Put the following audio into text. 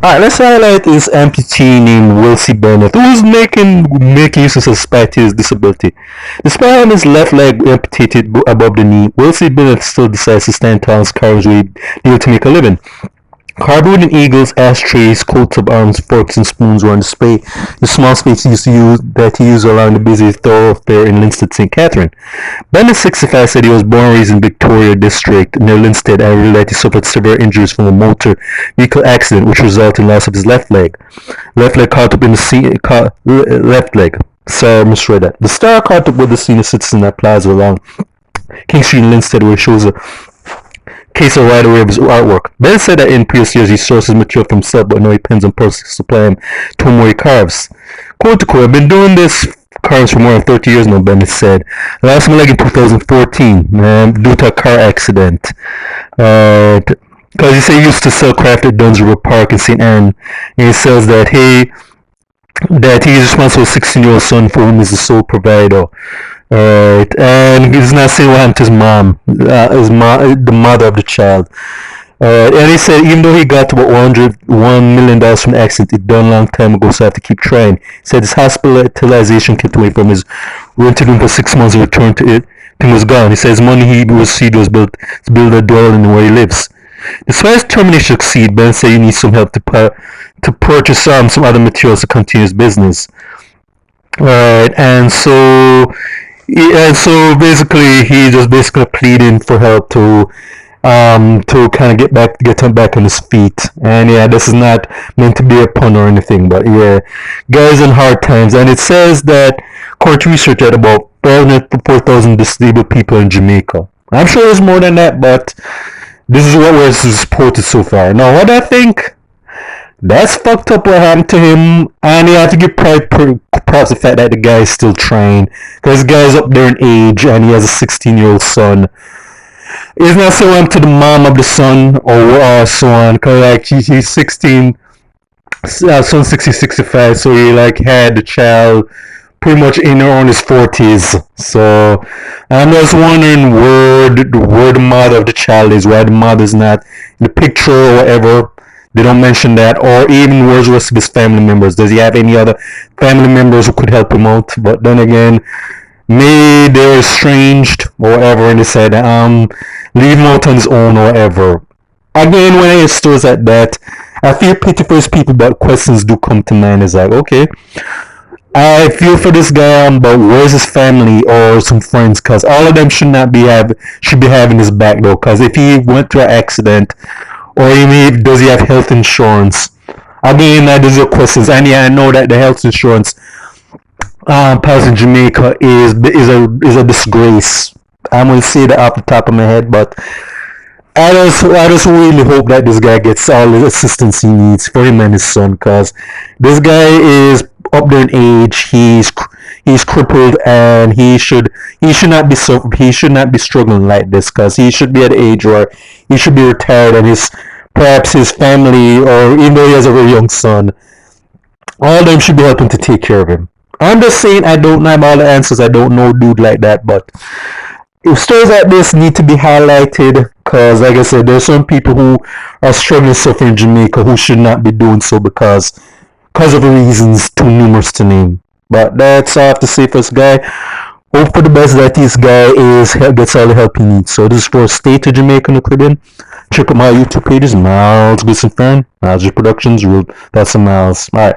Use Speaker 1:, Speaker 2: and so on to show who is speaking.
Speaker 1: Alright, let's highlight this amputee named Wilsie Benneth, who is making use of despite his disability. Despite having his left leg amputated above the knee, Wilsie Benneth still decides to stand tall and carves with able to make a living. Cardboard and eagles, ashtrays, coats of arms, forks, and spoons were on display in the small space he used around the busy thoroughfare in Linstead, St. Catherine. Bennett, 65, said he was born and raised in Victoria District near Linstead and revealed that he suffered severe injuries from a motor vehicle accident which resulted in loss of his left leg. Left leg caught up in the scene. Left leg. Sorry, misread that. The Star caught up with the senior citizen at Plaza along King Street in Linstead, where it shows a case of right away of his artwork. Ben said that in previous years he sources material for himself, but now he depends on persons to supply him to whom he carves. Quote to quote, I've been doing this carves for more than 30 years now, Bennett said. I lost my leg in 2014 due to a car accident. Because he said he used to sell craft at Duns River Park in St. Anne, and he says that he is responsible for a 16-year-old son for whom he is the sole provider. And he's not saying what happened to his mom, the mother of the child. And he said even though he got about $1 million from the accident, it done a long time ago, so I have to keep trying. He said his hospitalization kept away from his rented room for 6 months and returned to it. Thing was gone. He said his money he received was build a dwelling where he lives. Despite his termination succeed, Ben said he needs some help to purchase some other materials to continue his business. And so basically he just basically pleading for help to kind of get him back on his feet. And yeah, this is not meant to be a pun or anything, but yeah, guys in hard times. And it says that court research at about 4,000 disabled people in Jamaica. I'm sure there's more than that, but this is what was reported so far. Now, what I think, that's fucked up what happened to him, and you have to give props to the fact that the guy is still trying, because the guy's up there in age, and he has a 16-year-old son. It's not so happened to the mom of the son, or so on, because like, he's 16, son 60, 65, so he like had the child pretty much in around his 40s. So I'm just wondering where the mother of the child is, why the mother's not in the picture or whatever. They don't mention that, or even where's the rest of his family members. Does he have any other family members who could help him out? But then again, maybe they're estranged or whatever, and they said leave him out on his own or whatever. Again, when I hear stories like that, I feel pity for his people, but questions do come to mind. It's like, okay, I feel for this guy, but where's his family or some friends? Because all of them should be having his back though. Because if he went through an accident, or even does he have health insurance? Again, those are questions. And yeah, I know that the health insurance policy in Jamaica is a disgrace. I'm gonna say that off the top of my head, but I just really hope that this guy gets all the assistance he needs for him and his son, because this guy is up there in age. He's crippled, and he should not be struggling like this, because he should be at the age where he should be retired, and perhaps his family, or even though he has a very young son, all of them should be helping to take care of him. I'm just saying, I don't have all the answers. I don't know dude like that, but if stories like this need to be highlighted, because like I said, there's some people who are struggling, suffering in Jamaica, who should not be doing so because of reasons too numerous to name. But that's all I have to say for this guy. Hope for the best that this guy gets all the help he needs. So this is for State of Jamaica in the Caribbean. Check out my YouTube pages, Miles Gleason Fern, Miles G Productions, that's some Miles. Alright.